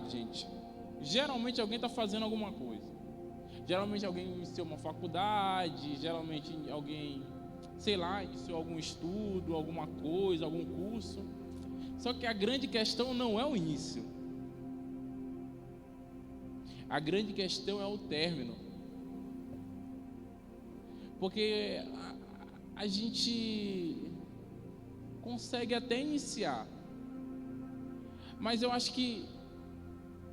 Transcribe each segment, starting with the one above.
faculdade, gente, geralmente alguém está fazendo alguma coisa. Geralmente alguém iniciou uma faculdade, geralmente alguém, sei lá, iniciou algum estudo, alguma coisa, algum curso. Só que a grande questão não é o início. A grande questão é o término. Porque a gente consegue até iniciar, mas eu acho que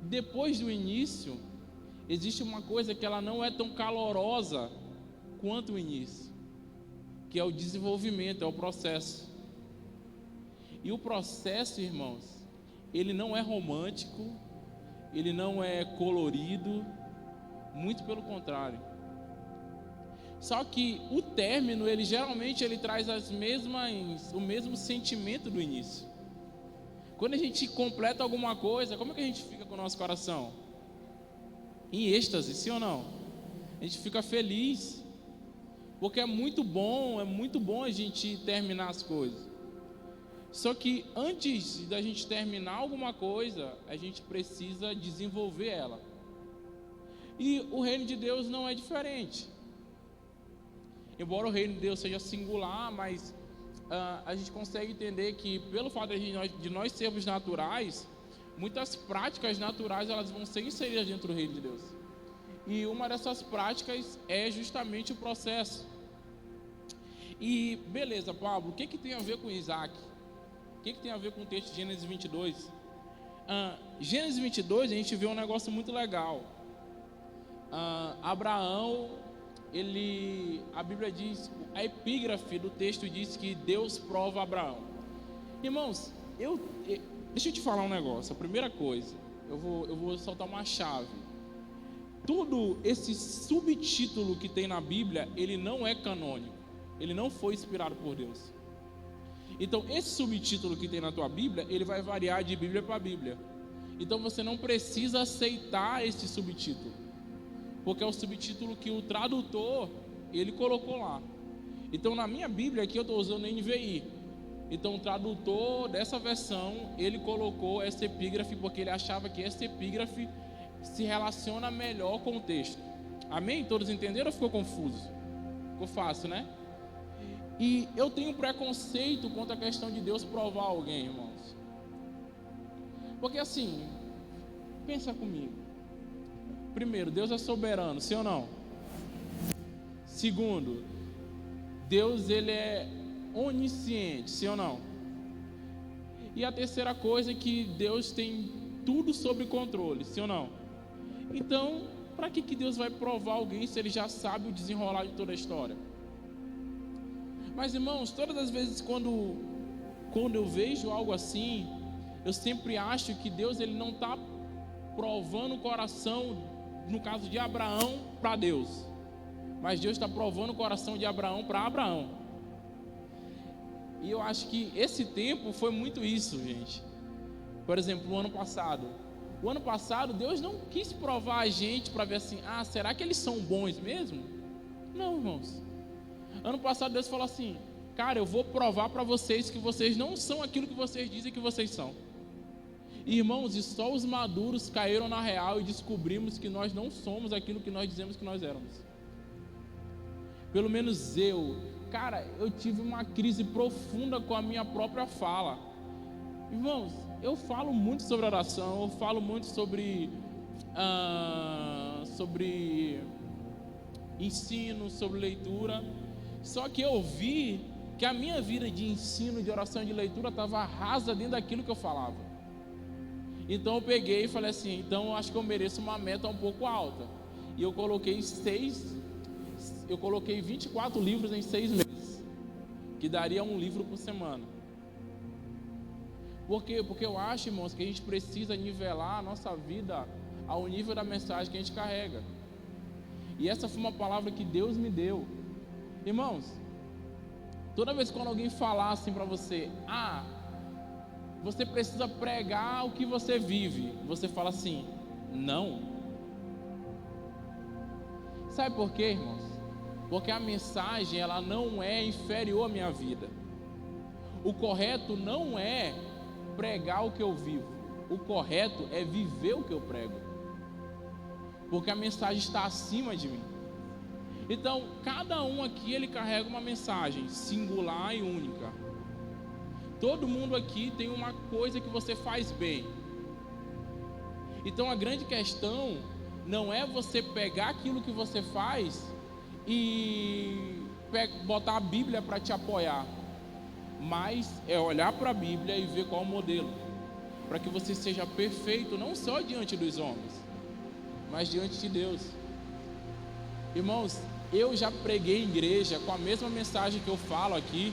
depois do início existe uma coisa que ela não é tão calorosa quanto o início, que é o desenvolvimento, é o processo. E o processo, irmãos, ele não é romântico, ele não é colorido, muito pelo contrário. Só que o término, ele geralmente traz o mesmo sentimento do início. Quando a gente completa alguma coisa, como é que a gente fica com o nosso coração? Em êxtase, sim ou não? A gente fica feliz, porque é muito bom a gente terminar as coisas. Só que antes da gente terminar alguma coisa, a gente precisa desenvolver ela. E o reino de Deus não é diferente. Embora o reino de Deus seja singular, mas a gente consegue entender que pelo fato de nós sermos naturais, muitas práticas naturais elas vão ser inseridas dentro do reino de Deus. E uma dessas práticas é justamente o processo. E beleza, Pablo, o que tem a ver com Isaac? O que tem a ver com o texto de Gênesis 22? Gênesis 22 a gente vê um negócio muito legal. Abraão, a Bíblia diz, a epígrafe do texto diz que Deus prova Abraão. Irmãos, deixa eu te falar um negócio. A primeira coisa, eu vou soltar uma chave. Todo esse subtítulo que tem na Bíblia, ele não é canônico, ele não foi inspirado por Deus. Então esse subtítulo que tem na tua Bíblia, ele vai variar de Bíblia para Bíblia. Então você não precisa aceitar esse subtítulo, porque é o subtítulo que o tradutor, ele colocou lá. Então na minha Bíblia aqui eu estou usando NVI. Então o tradutor dessa versão, ele colocou essa epígrafe, porque ele achava que essa epígrafe se relaciona melhor com o texto. Amém? Todos entenderam ou ficou confuso? Ficou fácil, né? E eu tenho preconceito contra a questão de Deus provar alguém, irmãos. Porque assim, pensa comigo. Primeiro, Deus é soberano, sim ou não? Segundo, Deus ele é onisciente, sim ou não? E a terceira coisa é que Deus tem tudo sob controle, sim ou não? Então, para que Deus vai provar alguém se ele já sabe o desenrolar de toda a história? Mas irmãos, todas as vezes quando eu vejo algo assim, eu sempre acho que Deus ele não está provando o coração, no caso de Abraão, para Deus, mas Deus está provando o coração de Abraão para Abraão. E eu acho que esse tempo foi muito isso, gente. Por exemplo, o ano passado Deus não quis provar a gente para ver assim, será que eles são bons mesmo? Não, irmãos. Ano passado Deus falou assim, cara, eu vou provar para vocês que vocês não são aquilo que vocês dizem que vocês são. Irmãos, e só os maduros caíram na real e descobrimos que nós não somos aquilo que nós dizemos que nós éramos. Pelo menos eu tive uma crise profunda com a minha própria fala. Irmãos, eu falo muito sobre oração, eu falo muito sobre ensino, sobre leitura. Só que eu vi que a minha vida de ensino, de oração e de leitura estava rasa dentro daquilo que eu falava. Então eu peguei e falei assim, então eu acho que eu mereço uma meta um pouco alta. E eu coloquei 24 livros em 6 meses, que daria um livro por semana. Por quê? Porque eu acho, irmãos, que a gente precisa nivelar a nossa vida ao nível da mensagem que a gente carrega. E essa foi uma palavra que Deus me deu. Irmãos, toda vez que alguém falar assim para você, você precisa pregar o que você vive, você fala assim, não. Sabe por quê, irmãos? Porque a mensagem, ela não é inferior à minha vida. O correto não é pregar o que eu vivo. o correto é viver o que eu prego, porque a mensagem está acima de mim. Então, cada um aqui, ele carrega uma mensagem singular e única. Todo mundo aqui tem uma coisa que você faz bem. Então, a grande questão não é você pegar aquilo que você faz e botar a Bíblia para te apoiar, mas é olhar para a Bíblia e ver qual o modelo, para que você seja perfeito, não só diante dos homens, mas diante de Deus. Irmãos, eu já preguei em igreja com a mesma mensagem que eu falo aqui.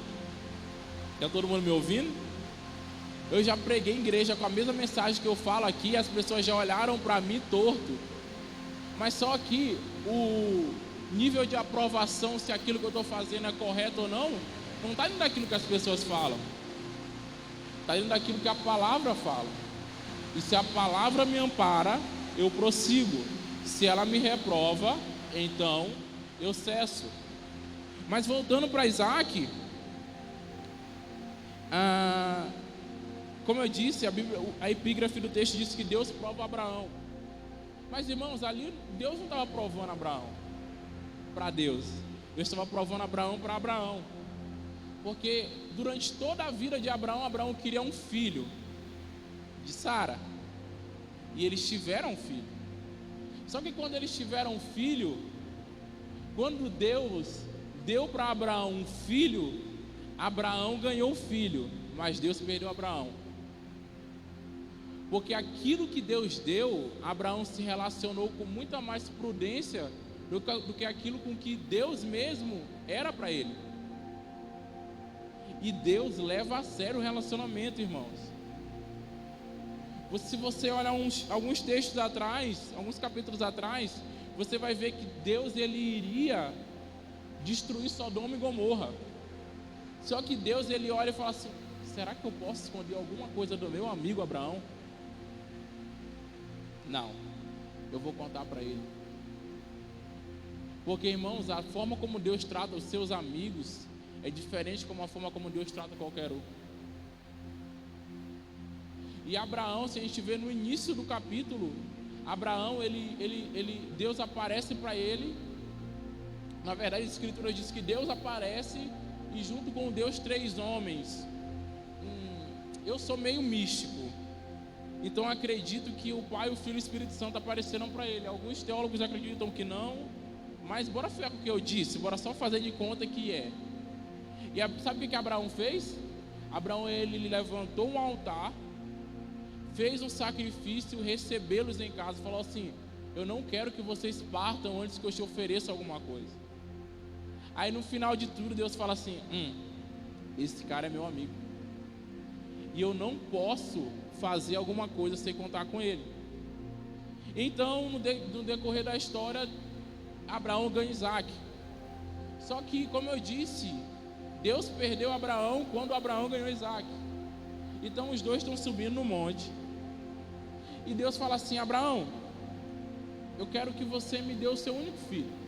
Está todo mundo me ouvindo? Eu já preguei em igreja com a mesma mensagem que eu falo aqui, e as pessoas já olharam para mim torto. Mas só que o nível de aprovação, se aquilo que eu estou fazendo é correto ou não está indo daquilo que as pessoas falam, está indo daquilo que a palavra fala. E se a palavra me ampara, eu prossigo. Se ela me reprova, então eu cesso. Mas voltando para Isaac, como eu disse, a epígrafe do texto diz que Deus prova Abraão. Mas, irmãos, ali Deus não estava provando Abraão para Deus. Deus estava provando Abraão para Abraão. Porque durante toda a vida de Abraão, Abraão queria um filho de Sara. E eles tiveram um filho. Só que quando eles tiveram um filho, quando Deus deu para Abraão um filho, Abraão ganhou o filho, mas Deus perdeu Abraão. Porque aquilo que Deus deu, Abraão se relacionou com muita mais prudência do que aquilo com que Deus mesmo era para ele. E Deus leva a sério o relacionamento, irmãos. Se você olhar alguns textos atrás, alguns capítulos atrás, você vai ver que Deus ele iria destruir Sodoma e Gomorra. Só que Deus ele olha e fala assim: será que eu posso esconder alguma coisa do meu amigo Abraão? Não, eu vou contar para ele. Porque, irmãos, a forma como Deus trata os seus amigos é diferente como a forma como Deus trata qualquer um. E Abraão, se a gente vê no início do capítulo, Abraão, Deus aparece para ele. Na verdade, a Escritura diz que Deus aparece e junto com Deus 3 homens. Eu sou meio místico, então acredito que o Pai, o Filho e o Espírito Santo apareceram para ele. Alguns teólogos acreditam que não, mas bora ficar com o que eu disse, bora só fazer de conta que é. E sabe o que Abraão fez? Abraão ele levantou um altar, fez um sacrifício, recebê-los em casa, falou assim: eu não quero que vocês partam antes que eu te ofereça alguma coisa. Aí no final de tudo Deus fala assim: esse cara é meu amigo, e eu não posso fazer alguma coisa sem contar com ele. Então no decorrer da história, Abraão ganha Isaac. Só que, como eu disse, Deus perdeu Abraão quando Abraão ganhou Isaac. Então os dois estão subindo no monte, e Deus fala assim: Abraão, eu quero que você me dê o seu único filho.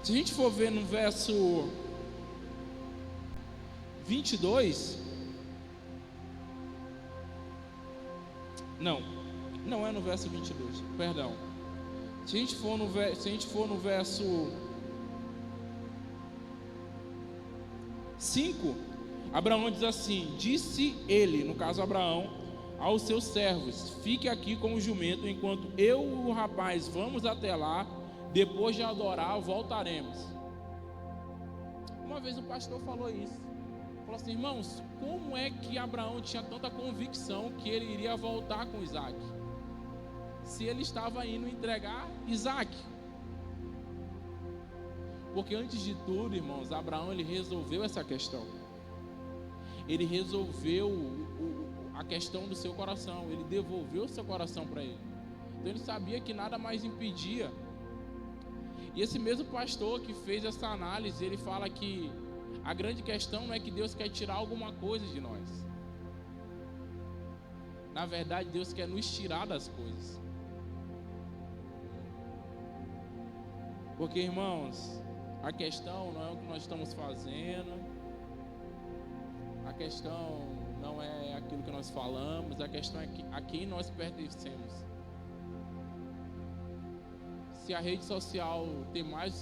Se a gente for ver no verso 22, não é no verso 22, perdão. Se a gente for no verso 5, Abraão diz assim: disse ele, no caso Abraão, aos seus servos: fique aqui com o jumento, enquanto eu e o rapaz vamos até lá, depois de adorar, voltaremos. Uma vez o pastor falou isso, falou assim: irmãos, como é que Abraão tinha tanta convicção que ele iria voltar com Isaac, se ele estava indo entregar Isaac? Porque antes de tudo, irmãos, Abraão ele resolveu essa questão. Ele resolveu a questão do seu coração. Ele devolveu o seu coração para ele. Então ele sabia que nada mais impedia. E esse mesmo pastor que fez essa análise, ele fala que a grande questão não é que Deus quer tirar alguma coisa de nós. Na verdade, Deus quer nos tirar das coisas. Porque, irmãos, a questão não é o que nós estamos fazendo. A questão não é aquilo que nós falamos, a questão é a quem nós pertencemos. Se a rede social tem mais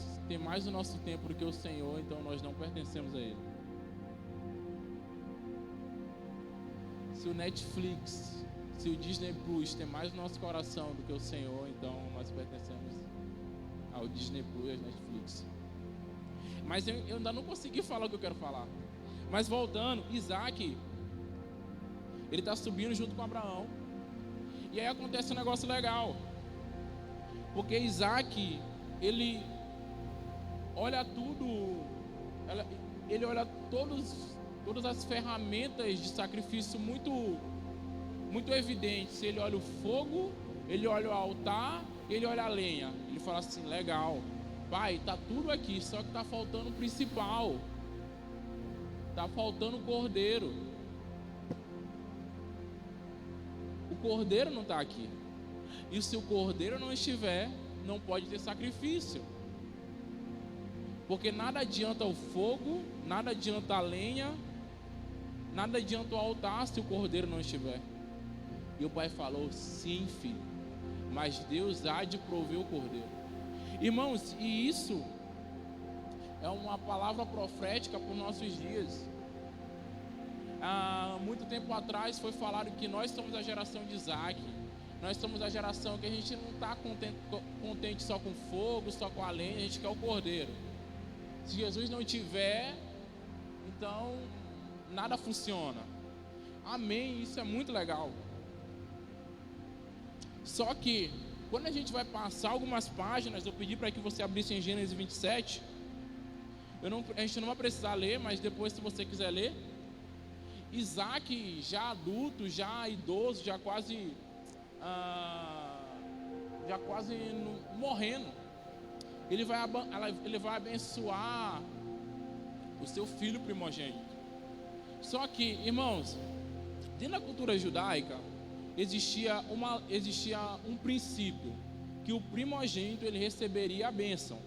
o nosso tempo do que o Senhor, então nós não pertencemos a Ele. Se o Netflix, se o Disney Plus tem mais o nosso coração do que o Senhor, então nós pertencemos ao Disney Plus e ao Netflix. Mas eu ainda não consegui falar o que eu quero falar. Mas voltando, Isaac, ele está subindo junto com Abraão. E aí acontece um negócio legal. Porque Isaac, ele olha tudo, ele olha todas as ferramentas de sacrifício muito evidentes. Ele olha o fogo, ele olha o altar, ele olha a lenha. Ele fala assim, legal, pai, tá tudo aqui, só que tá faltando o principal. Tá faltando o cordeiro. O cordeiro não está aqui. E se o cordeiro não estiver, não pode ter sacrifício. Porque nada adianta o fogo, nada adianta a lenha, nada adianta o altar se o cordeiro não estiver. E o pai falou, sim, filho, mas Deus há de prover o cordeiro. Irmãos, e isso é uma palavra profética para os nossos dias. Há muito tempo atrás foi falado que nós somos a geração de Isaac. Nós somos a geração que a gente não está contente só com fogo, só com a lenha, a gente quer o cordeiro. Se Jesus não tiver, então nada funciona. Amém, isso é muito legal. Só que, quando a gente vai passar algumas páginas, eu pedi para que você abrisse em Gênesis 27. A gente não vai precisar ler, mas depois, se você quiser ler. Isaac, já adulto, já idoso, já quase morrendo, ele vai abençoar o seu filho primogênito. Só que, irmãos, dentro da cultura judaica existia um princípio, que o primogênito ele receberia a bênção.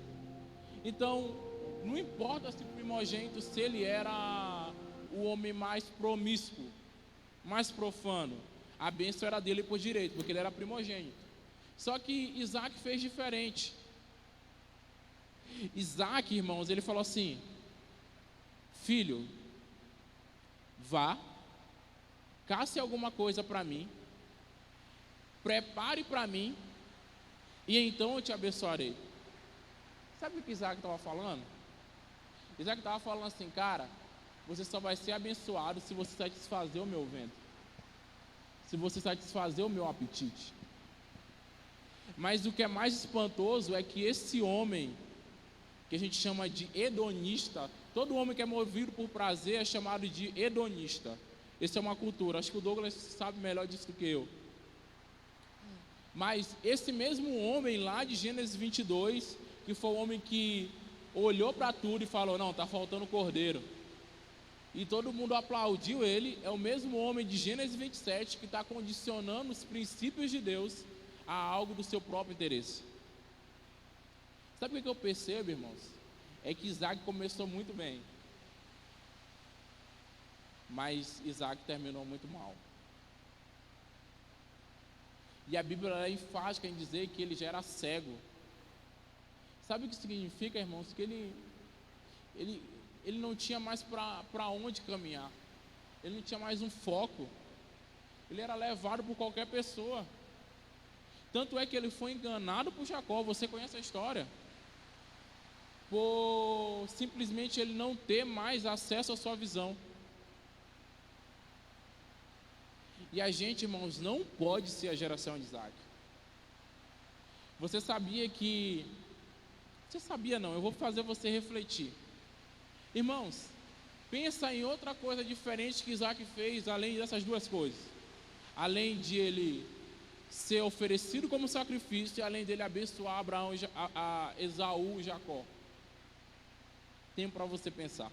Então, não importa se o primogênito, se ele era o homem mais promíscuo, mais profano, a bênção era dele por direito, porque ele era primogênito. Só que Isaac fez diferente. Isaac, irmãos, ele falou assim: filho, vá, caça alguma coisa para mim, prepare para mim, e então eu te abençoarei. Sabe o que Isaac estava falando? Isaac estava falando assim, cara, você só vai ser abençoado se você satisfazer o meu ventre, se você satisfazer o meu apetite. Mas o que é mais espantoso é que esse homem, que a gente chama de hedonista, todo homem que é movido por prazer é chamado de hedonista. Essa é uma cultura, acho que o Douglas sabe melhor disso do que eu. Mas esse mesmo homem lá de Gênesis 22, que foi o homem que olhou para tudo e falou, não, está faltando cordeiro, e todo mundo aplaudiu ele, é o mesmo homem de Gênesis 27 que está condicionando os princípios de Deus a algo do seu próprio interesse. Sabe o que eu percebo, irmãos? É que Isaac começou muito bem, mas Isaac terminou muito mal. E a Bíblia é enfática em dizer que ele já era cego. Sabe o que significa, irmãos? Que ele não tinha mais para onde caminhar. Ele não tinha mais um foco. Ele era levado por qualquer pessoa. Tanto é que ele foi enganado por Jacó. Você conhece a história? Por simplesmente ele não ter mais acesso à sua visão. E a gente, irmãos, não pode ser a geração de Isaac. Você sabia que... Você sabia não, eu vou fazer você refletir. Irmãos, pensa em outra coisa diferente que Isaac fez, além dessas duas coisas. Além de ele ser oferecido como sacrifício, e além dele abençoar Abraão, a Esaú e Jacó. Tempo para você pensar.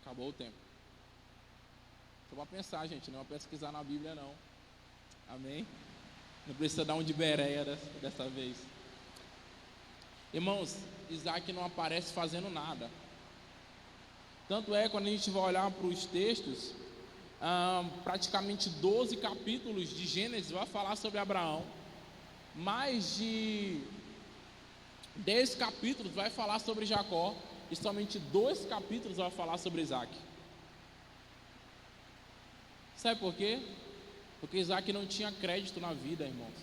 Acabou o tempo. Só para pensar, gente, não é pesquisar na Bíblia não. Amém? Não precisa dar um de Bereia dessa vez. Irmãos, Isaac não aparece fazendo nada. Tanto é, quando a gente vai olhar para os textos, praticamente 12 capítulos de Gênesis vai falar sobre Abraão. Mais de 10 capítulos vai falar sobre Jacó. E somente 2 capítulos vai falar sobre Isaac. Sabe por quê? Porque Isaac não tinha crédito na vida, irmãos.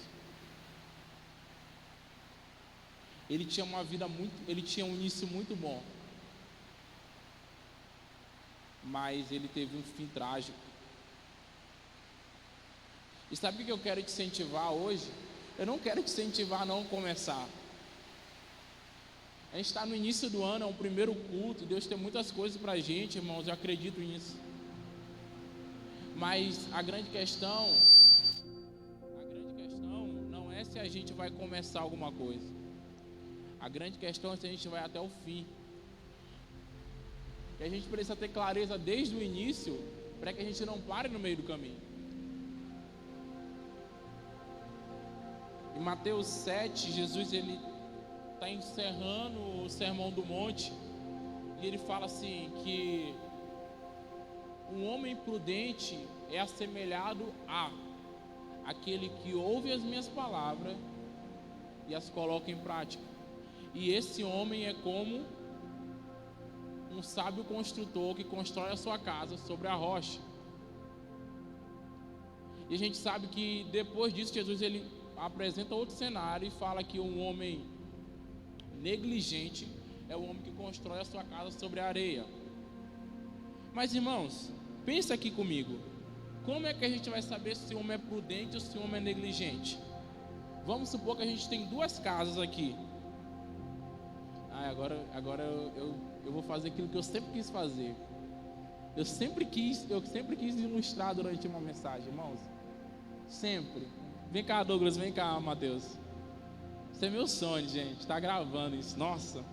Ele tinha um início muito bom. Mas ele teve um fim trágico. E sabe o que eu quero te incentivar hoje? Eu não quero te incentivar a não começar. A gente está no início do ano, é um primeiro culto. Deus tem muitas coisas para a gente, irmãos, eu acredito nisso. Mas a grande questão não é se a gente vai começar alguma coisa. A grande questão é se a gente vai até o fim. E a gente precisa ter clareza desde o início, para que a gente não pare no meio do caminho. Em Mateus 7, Jesus ele está encerrando o Sermão do Monte, e ele fala assim, que um homem prudente é assemelhado a aquele que ouve as minhas palavras e as coloca em prática. E esse homem é como um sábio construtor que constrói a sua casa sobre a rocha. E a gente sabe que depois disso Jesus ele apresenta outro cenário e fala que um homem negligente é o homem que constrói a sua casa sobre a areia. Mas irmãos, pensa aqui comigo. Como é que a gente vai saber se o homem é prudente ou se o homem é negligente? Vamos supor que a gente tem 2 casas aqui. Agora eu vou fazer aquilo que eu sempre quis fazer. Eu sempre quis ilustrar durante uma mensagem, irmãos. Sempre. Vem cá, Douglas, vem cá, Mateus. Isso é meu sonho, gente. Tá gravando isso. Nossa.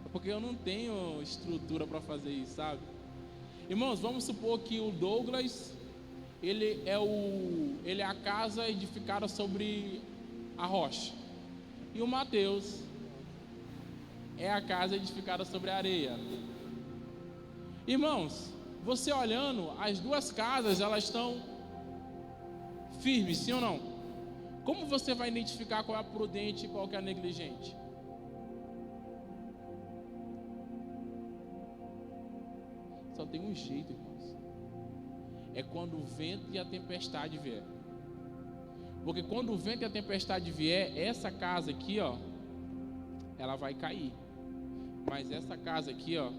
É porque eu não tenho estrutura para fazer isso, sabe? Irmãos, vamos supor que o Douglas ele é a casa edificada sobre a rocha. E o Mateus é a casa edificada sobre a areia. Irmãos, você olhando, as 2 casas, elas estão firmes, sim ou não? Como você vai identificar qual é a prudente e qual é a negligente? Só tem um jeito, irmãos. É quando o vento e a tempestade vier. Porque quando o vento e a tempestade vier, essa casa aqui, ó, ela vai cair. Mas essa casa aqui, ó,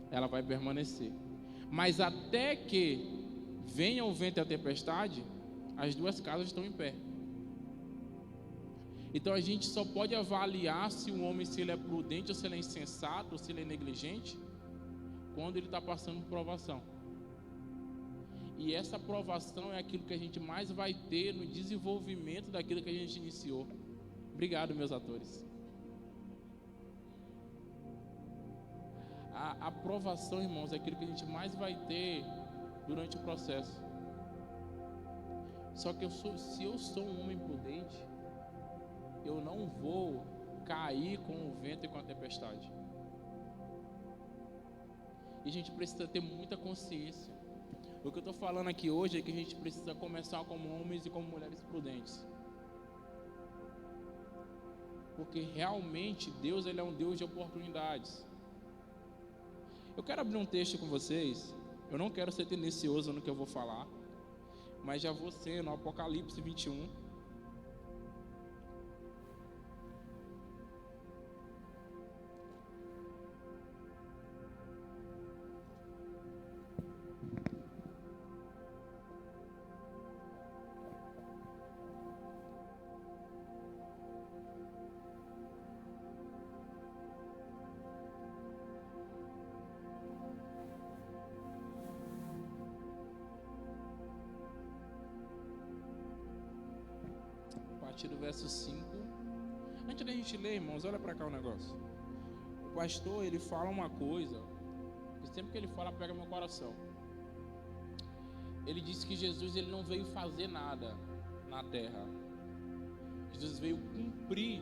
ela vai permanecer. Mas até que venha o vento e a tempestade, as 2 casas estão em pé. Então a gente só pode avaliar se um homem, se ele é prudente ou se ele é insensato ou se ele é negligente, quando ele está passando por provação. E essa provação é aquilo que a gente mais vai ter no desenvolvimento daquilo que a gente iniciou. Obrigado, meus atores. A provação, irmãos, é aquilo que a gente mais vai ter durante o processo. Só que se eu sou um homem prudente, eu não vou cair com o vento e com a tempestade. E a gente precisa ter muita consciência. O que eu estou falando aqui hoje é que a gente precisa começar como homens e como mulheres prudentes. Porque realmente Deus ele é um Deus de oportunidades. Eu quero abrir um texto com vocês. Eu não quero ser tendencioso no que eu vou falar, mas já vou ser no Apocalipse 21. A partir do verso 5. Antes da gente ler, irmãos, olha para cá o negócio. O pastor, ele fala uma coisa que sempre que ele fala, pega meu coração. ele disse que Jesus ele não veio fazer nada na terra. Jesus veio cumprir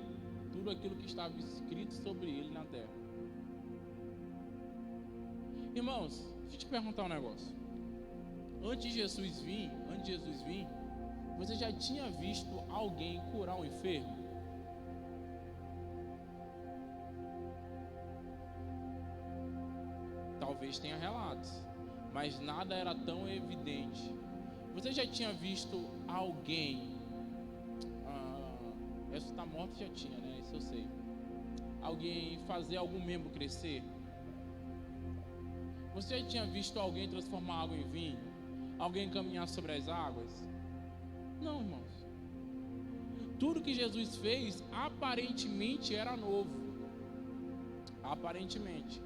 tudo aquilo que estava escrito sobre ele na terra. Irmãos, deixa eu te perguntar um negócio. Antes de Jesus vir, você já tinha visto alguém curar um enfermo? Talvez tenha relatos, mas nada era tão evidente. Você já tinha visto alguém? Essa está morta, já tinha, né? Isso eu sei. Alguém fazer algum membro crescer? Você já tinha visto alguém transformar água em vinho? Alguém caminhar sobre as águas? Não, irmãos. Tudo que Jesus fez aparentemente era novo. Aparentemente.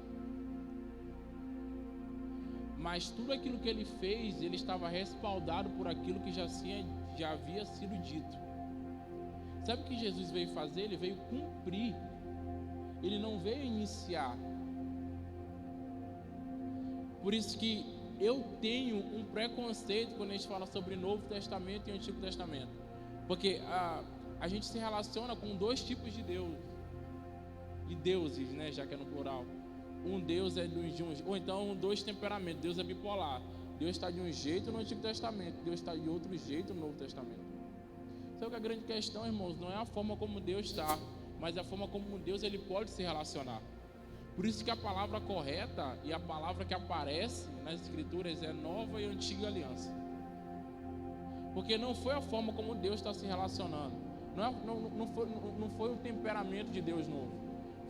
Mas tudo aquilo que ele fez, ele estava respaldado por aquilo que já havia sido dito. Sabe o que Jesus veio fazer? Ele veio cumprir. Ele não veio iniciar. Por isso que eu tenho um preconceito quando a gente fala sobre Novo Testamento e Antigo Testamento. Porque a gente se relaciona com dois tipos de deuses, né? Já que é no plural. Um Deus é de um, ou então dois temperamentos. Deus é bipolar. Deus está de um jeito no Antigo Testamento, Deus está de outro jeito no Novo Testamento. Só que a grande questão, irmãos, não é a forma como Deus está, mas a forma como Deus ele pode se relacionar. Por isso que a palavra correta e a palavra que aparece nas Escrituras é nova e antiga aliança. Porque não foi a forma como Deus está se relacionando. Não foi o temperamento de Deus novo.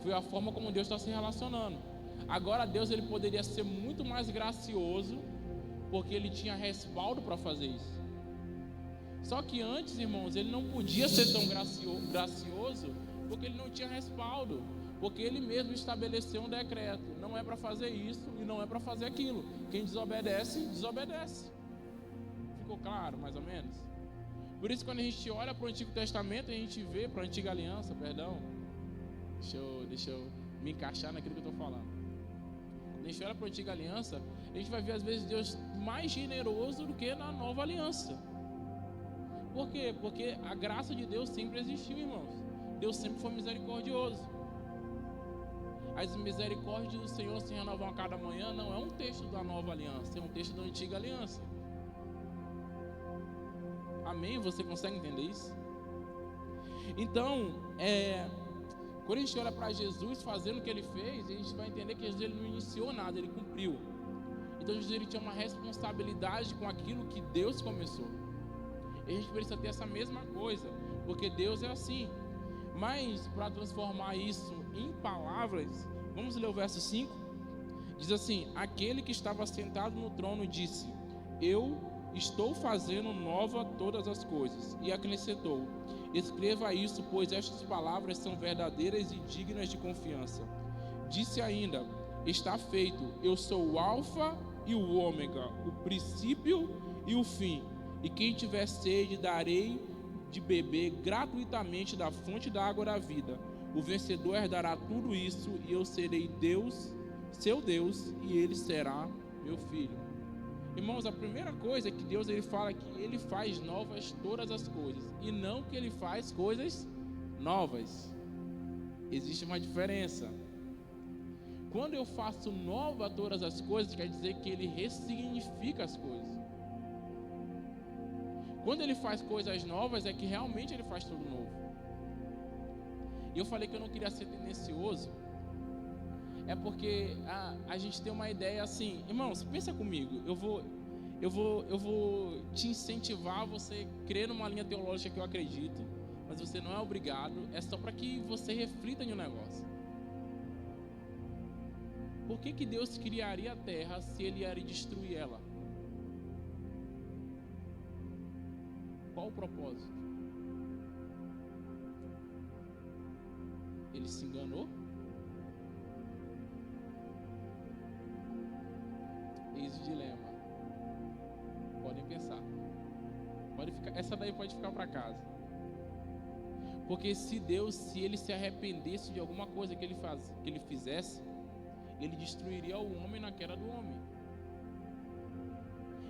Foi a forma como Deus está se relacionando. Agora Deus ele poderia ser muito mais gracioso, porque ele tinha respaldo para fazer isso. Só que antes, irmãos, ele não podia ser tão gracioso, porque ele não tinha respaldo. Porque ele mesmo estabeleceu um decreto. Não é para fazer isso e não é para fazer aquilo. Quem desobedece, desobedece. Ficou claro, mais ou menos? Por isso, quando a gente olha para o Antigo Testamento, a gente vê, para a Antiga Aliança, perdão. Deixa eu me encaixar naquilo que eu estou falando. Quando a gente olha para a Antiga Aliança, a gente vai ver às vezes Deus mais generoso do que na Nova Aliança. Por quê? Porque a graça de Deus sempre existiu, irmãos. Deus sempre foi misericordioso. As misericórdias do Senhor se renovam a cada manhã não é um texto da Nova Aliança, é um texto da Antiga Aliança. Amém? Você consegue entender isso? Então, quando a gente olha para Jesus fazendo o que ele fez, a gente vai entender que Jesus ele não iniciou nada, ele cumpriu. Então Jesus ele tinha uma responsabilidade com aquilo que Deus começou. E a gente precisa ter essa mesma coisa, porque Deus é assim. Mas para transformar isso em palavras, vamos ler o verso 5. Diz assim: aquele que estava sentado no trono disse: eu estou fazendo nova todas as coisas. E acrescentou: escreva isso, pois estas palavras são verdadeiras e dignas de confiança. Disse ainda: está feito, eu sou o alfa e o ômega, o princípio e o fim. E quem tiver sede, darei de beber gratuitamente da fonte da água da vida. O vencedor herdará tudo isso, e eu serei Deus, seu Deus, e ele será meu filho. Irmãos, a primeira coisa é que Deus ele fala que ele faz novas todas as coisas, e não que ele faz coisas novas. Existe uma diferença. Quando eu faço nova todas as coisas, quer dizer que ele ressignifica as coisas. Quando ele faz coisas novas, é que realmente ele faz tudo novo. E eu falei que eu não queria ser tendencioso. É porque a gente tem uma ideia assim, irmãos, pensa comigo. Eu vou te incentivar a você crer numa linha teológica que eu acredito, mas você não é obrigado. É só para que você reflita em um negócio. Por que Deus criaria a terra se ele iria destruir ela? Qual o propósito? Ele se enganou? Eis o dilema. Podem pensar. Essa daí pode ficar para casa. Porque se ele se arrependesse de alguma coisa que ele fizesse, ele destruiria o homem na queda do homem.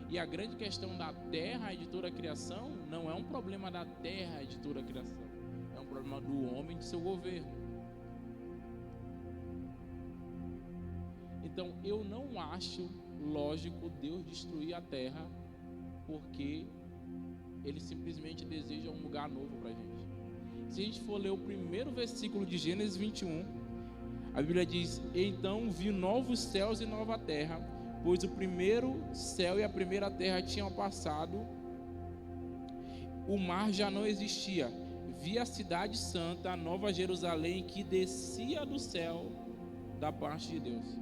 E a grande questão da terra e de toda a criação não é um problema da terra e de toda a criação, é um problema do homem e de seu governo. Então eu não acho lógico Deus destruir a terra porque Ele simplesmente deseja um lugar novo para a gente. Se a gente for ler o primeiro versículo de Gênesis 21, a Bíblia diz: então vi novos céus e nova terra, pois o primeiro céu e a primeira terra tinham passado, o mar já não existia. Vi a cidade santa, a nova Jerusalém, que descia do céu da parte de Deus.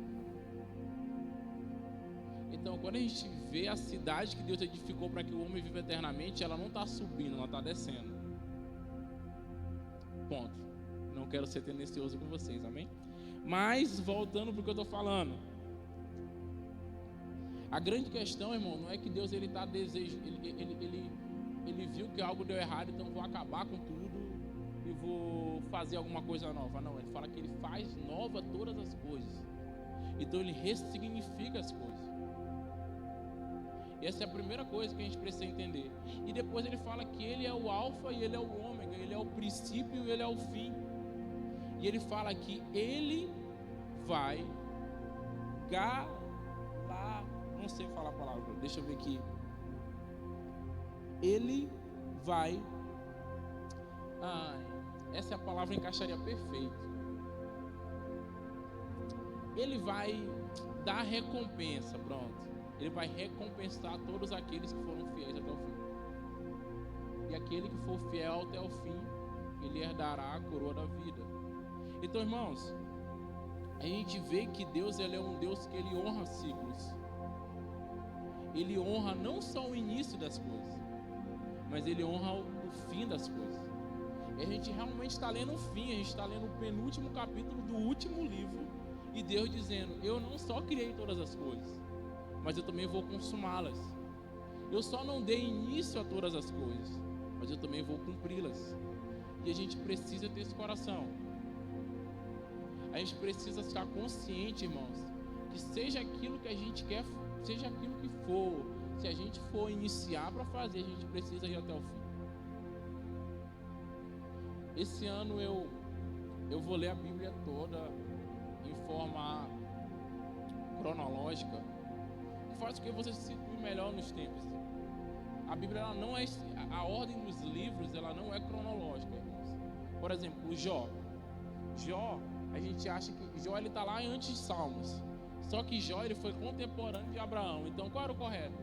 Então, quando a gente vê a cidade que Deus edificou para que o homem viva eternamente, ela não está subindo, ela está descendo. Ponto. Não quero ser tendencioso com vocês, amém? Mas, voltando para o que eu estou falando, a grande questão, irmão, não é que Deus ele está desejando, ele viu que algo deu errado, então vou acabar com tudo e vou fazer alguma coisa nova. Não, ele fala que ele faz nova todas as coisas. Então ele ressignifica as coisas. Essa é a primeira coisa que a gente precisa entender. E depois ele fala que ele é o alfa e ele é o ômega, ele é o princípio e ele é o fim. E ele fala que ele vai não sei falar a palavra, deixa eu ver aqui. Ele vai, essa é a palavra, encaixaria perfeito. Ele vai dar recompensa, pronto. Ele vai recompensar todos aqueles que foram fiéis até o fim. E aquele que for fiel até o fim, ele herdará a coroa da vida. Então, irmãos, a gente vê que Deus ele é um Deus que ele honra ciclos. Ele honra não só o início das coisas, mas ele honra o fim das coisas. E a gente realmente está lendo o fim, a gente está lendo o penúltimo capítulo do último livro, e Deus dizendo: eu não só criei todas as coisas, mas eu também vou consumá-las. Eu só não dei início a todas as coisas, mas eu também vou cumpri-las. E a gente precisa ter esse coração. A gente precisa estar consciente, irmãos, que seja aquilo que a gente quer, seja aquilo que for, se a gente for iniciar para fazer, a gente precisa ir até o fim. Esse ano eu vou ler a Bíblia toda em forma cronológica, que faz com que você se situe melhor nos tempos. A Bíblia ela não é, a ordem dos livros ela não é cronológica, irmãos. Por exemplo, Jó, a gente acha que Jó ele está lá antes de Salmos. Só que Jó ele foi contemporâneo de Abraão. Então qual era o correto?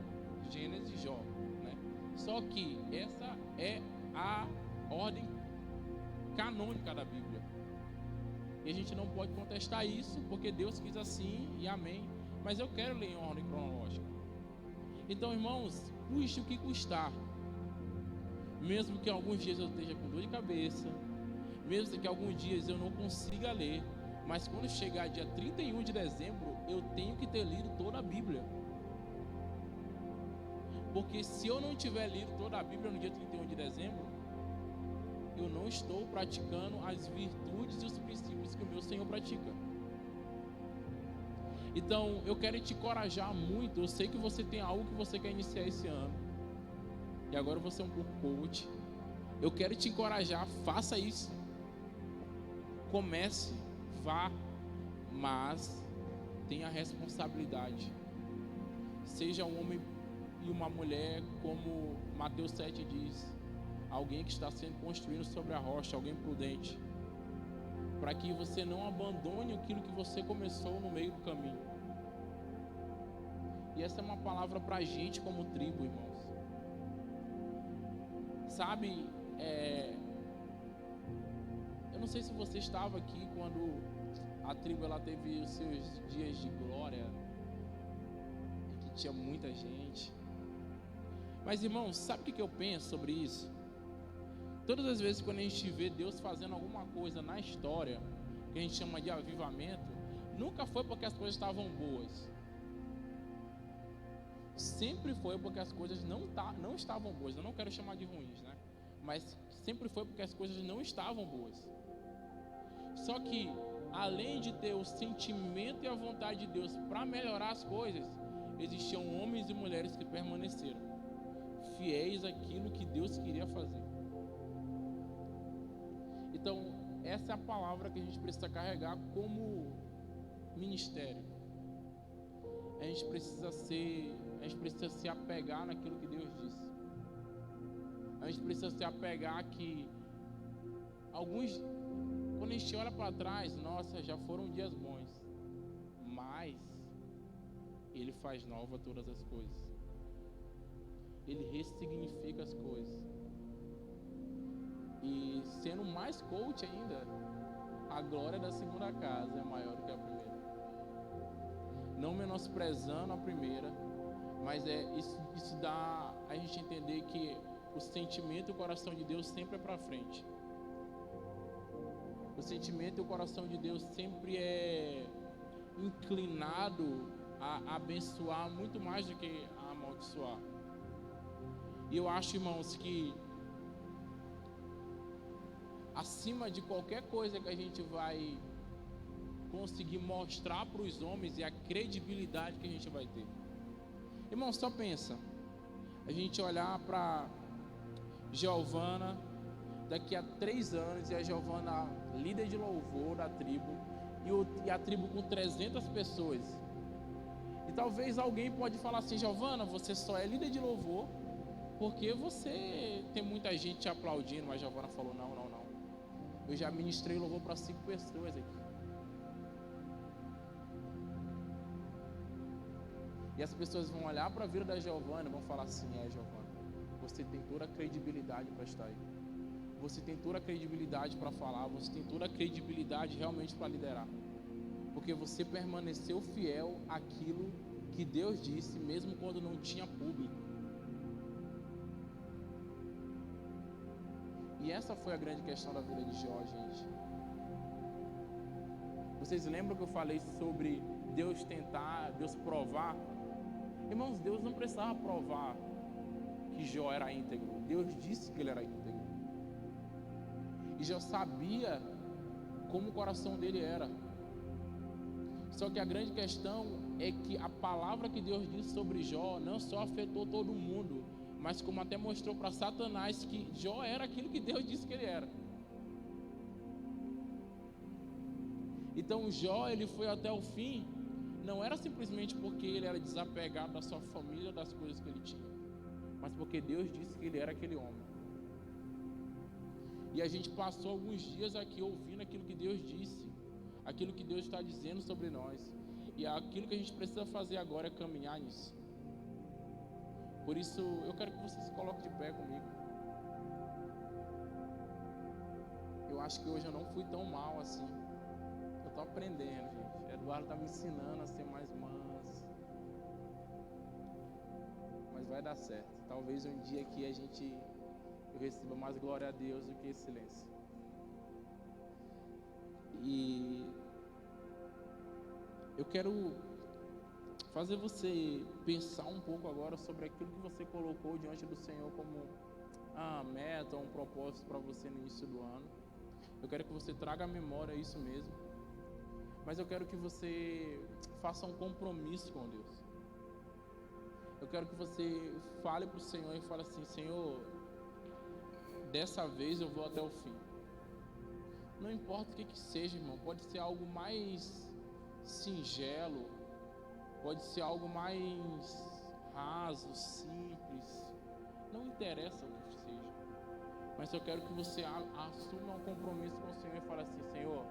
Gênesis e Jó, né? Só que essa é a ordem canônica da Bíblia. E a gente não pode contestar isso, porque Deus quis assim e amém. Mas eu quero ler em ordem cronológica. Então, irmãos, custe o que custar. Mesmo que alguns dias eu esteja com dor de cabeça, mesmo que alguns dias eu não consiga ler, mas quando chegar dia 31 de dezembro, eu tenho que ter lido toda a Bíblia. Porque se eu não tiver lido toda a Bíblia no dia 31 de dezembro, eu não estou praticando as virtudes e os princípios que o meu Senhor pratica. Então, eu quero te encorajar muito. Eu sei que você tem algo que você quer iniciar esse ano. E agora você é um pouco coach. Eu quero te encorajar, faça isso. Comece, vá, mas tenha responsabilidade. Seja um homem e uma mulher, como Mateus 7 diz, alguém que está sendo construído sobre a rocha, alguém prudente, para que você não abandone aquilo que você começou no meio do caminho. E essa é uma palavra para a gente como tribo, irmãos. Sabe, eu não sei se você estava aqui quando a tribo ela teve os seus dias de glória, e que tinha muita gente. Mas, irmãos, sabe o que eu penso sobre isso? Todas as vezes quando a gente vê Deus fazendo alguma coisa na história, que a gente chama de avivamento, nunca foi porque as coisas estavam boas. Sempre foi porque as coisas não estavam boas. Eu não quero chamar de ruins, né? Mas sempre foi porque as coisas não estavam boas. Só que, além de ter o sentimento e a vontade de Deus para melhorar as coisas, existiam homens e mulheres que permaneceram fiéis àquilo que Deus queria fazer. Então, essa é a palavra que a gente precisa carregar como ministério. A gente precisa se apegar naquilo que Deus disse. A gente precisa se apegar que quando a gente olha para trás, nossa, já foram dias bons, mas Ele faz nova todas as coisas. Ele ressignifica as coisas. E sendo mais coach ainda, a glória da segunda casa é maior do que a primeira. Não menosprezando a primeira, mas isso dá a gente entender que o sentimento e o coração de Deus sempre é para frente. O sentimento e o coração de Deus sempre é inclinado a abençoar muito mais do que a amaldiçoar. E eu acho, irmãos, que acima de qualquer coisa que a gente vai conseguir mostrar para os homens é a credibilidade que a gente vai ter. Irmão, só pensa, a gente olhar para Giovana daqui a 3 anos, e a Giovana líder de louvor da tribo, e a tribo com 300 pessoas. E talvez alguém pode falar assim: Giovana, você só é líder de louvor porque você tem muita gente te aplaudindo. Mas Giovana falou: não. Eu já ministrei louvor para 5 pessoas aqui. E as pessoas vão olhar para a vida da Giovana e vão falar assim: Giovana, você tem toda a credibilidade para estar aí. Você tem toda a credibilidade para falar. Você tem toda a credibilidade realmente para liderar. Porque você permaneceu fiel àquilo que Deus disse, mesmo quando não tinha público. E essa foi a grande questão da vida de Jó, gente. Vocês lembram que eu falei sobre Deus tentar, Deus provar? Irmãos, Deus não precisava provar que Jó era íntegro. Deus disse que ele era íntegro. E Jó sabia como o coração dele era. Só que a grande questão é que a palavra que Deus disse sobre Jó não só afetou todo mundo, mas como até mostrou para Satanás que Jó era aquilo que Deus disse que ele era. Então Jó, ele foi até o fim, não era simplesmente porque ele era desapegado da sua família, das coisas que ele tinha, mas porque Deus disse que ele era aquele homem. E a gente passou alguns dias aqui ouvindo aquilo que Deus disse, aquilo que Deus está dizendo sobre nós. E aquilo que a gente precisa fazer agora é caminhar nisso. Por isso, eu quero que você se coloque de pé comigo. Eu acho que hoje eu não fui tão mal assim. Eu estou aprendendo, gente. Eduardo está me ensinando a ser mais manso. Mas vai dar certo. Talvez um dia aqui eu receba mais glória a Deus do que esse silêncio. E eu quero fazer você pensar um pouco agora sobre aquilo que você colocou diante do Senhor como a meta, um propósito para você no início do ano. Eu quero que você traga à memória isso mesmo, mas eu quero que você faça um compromisso com Deus. Eu quero que você fale para o Senhor e fale assim: Senhor, dessa vez eu vou até o fim. Não importa o que seja, irmão, pode ser algo mais singelo, pode ser algo mais raso, simples, não interessa o que seja, mas eu quero que você assuma um compromisso com o Senhor e fale assim: Senhor,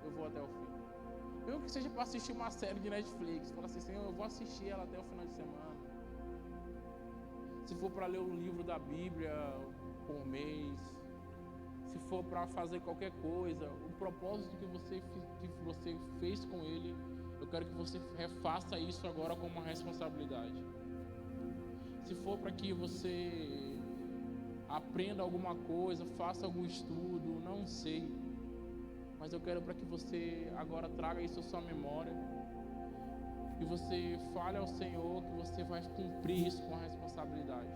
eu vou até o fim. Mesmo que seja para assistir uma série de Netflix, fala assim: Senhor, eu vou assistir ela até o final de semana. Se for para ler um livro da Bíblia por mês, se for para fazer qualquer coisa, o propósito que você fez com ele, eu quero que você refaça isso agora como uma responsabilidade. Se for para que você aprenda alguma coisa, faça algum estudo, não sei, mas eu quero para que você agora traga isso à sua memória, que você fale ao Senhor que você vai cumprir isso com a responsabilidade,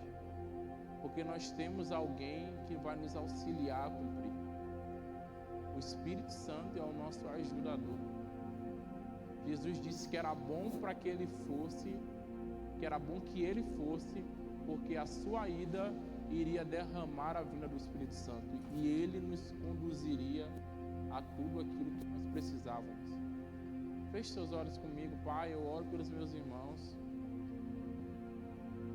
porque nós temos alguém que vai nos auxiliar a cumprir. O Espírito Santo é o nosso ajudador. Jesus disse que era bom para que ele fosse, que era bom que ele fosse, porque a sua ida iria derramar a vinda do Espírito Santo e ele nos conduziria a tudo aquilo que nós precisávamos. Feche seus olhos comigo, Pai. Eu oro pelos meus irmãos.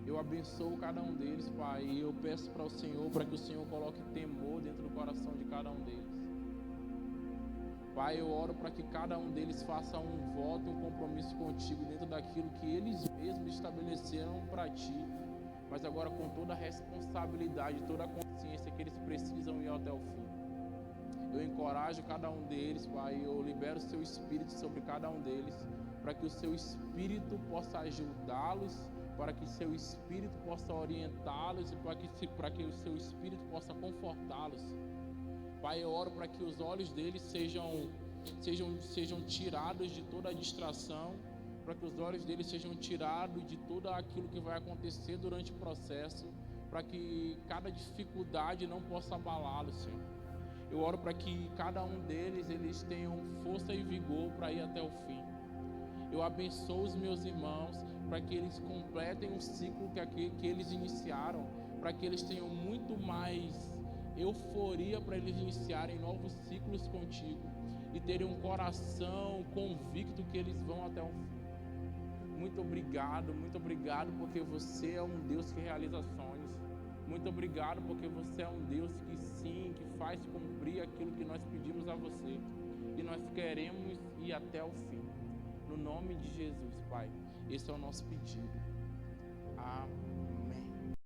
Eu abençoo cada um deles, Pai, e eu peço para o Senhor, para que o Senhor coloque temor dentro do coração de cada um deles. Pai, eu oro para que cada um deles faça um voto, um compromisso contigo dentro daquilo que eles mesmos estabeleceram para Ti, mas agora com toda a responsabilidade, toda a consciência que eles precisam ir até o fim. Eu encorajo cada um deles, Pai, eu libero o Seu Espírito sobre cada um deles, para que o Seu Espírito possa ajudá-los, para que Seu Espírito possa orientá-los e para que o Seu Espírito possa confortá-los. Pai, eu oro para que os olhos deles sejam tirados de toda a distração, para que os olhos deles sejam tirados de tudo aquilo que vai acontecer durante o processo, para que cada dificuldade não possa abalá-los, Senhor. Eu oro para que cada um deles, eles tenham força e vigor para ir até o fim. Eu abençoo os meus irmãos, para que eles completem o ciclo que eles iniciaram, para que eles tenham muito mais euforia para eles iniciarem novos ciclos contigo e terem um coração convicto que eles vão até o fim. Muito obrigado, porque você é um Deus que realiza sonhos. Muito obrigado, porque você é um Deus que sim, que faz cumprir aquilo que nós pedimos a você, e nós queremos ir até o fim. No nome de Jesus, Pai, esse é o nosso pedido. Amém.